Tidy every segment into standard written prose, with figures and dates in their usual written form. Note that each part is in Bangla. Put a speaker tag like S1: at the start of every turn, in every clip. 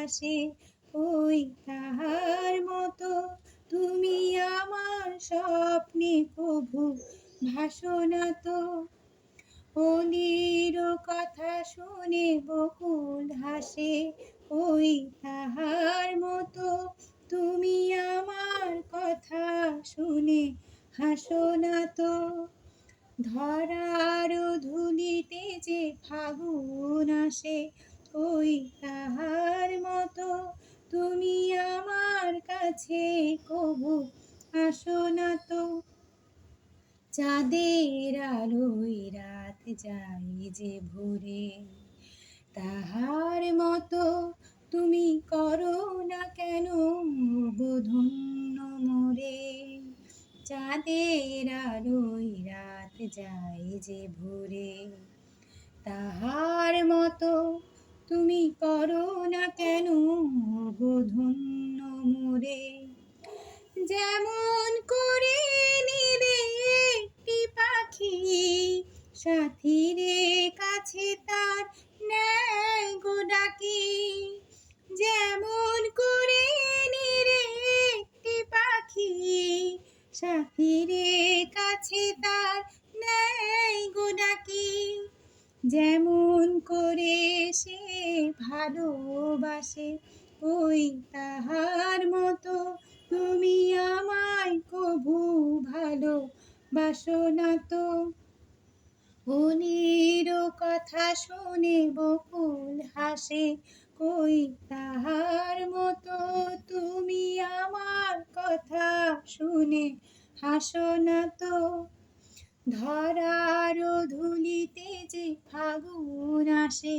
S1: হাসে ওই তাহার মতো তুমি আমার স্বপ্নে কভু ভাসো না তো। অলির কথা শুনে বকুল হাসে ওই তাহার মতো তুমি আমার কথা শুনে হাসো না তো। ধরার ধুলিতে যে ফাগুন আসে ওই তাহার মতো তুমি আমার কাছে কভু আসো না তো। চাঁদের আলোয় রাত যায় যে ভোরে তাহার মতো তুমি করো না কেন ধন্য মোরে। চাঁদের আলোয় রাত যায় যে ভোরে তাহার মতো তুমি করো না কেন ধন্য মোরে। যেমন করে নিলে একটি পাখি সাথীরে কাছে তার নেয় গো ডাকি। যেমন করে নিলে একটি পাখি সাথীরে কাছে তার নেয় গো ডাকি। যেমন করে সে ভালোবাসে ওই তাহার মতো তুমি আমায় কভু ভালোবাসো না তো। অলির কথা শুনে বকুল হাসে ওই তাহার মতো তুমি আমার কথা শুনে হাসো না তো। ধরার ধুলিতে যে ফাগুন আসে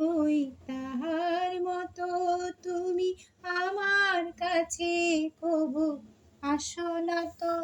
S1: ওই তাহার মতো তুমি আমার কাছে কভু আসো না তো।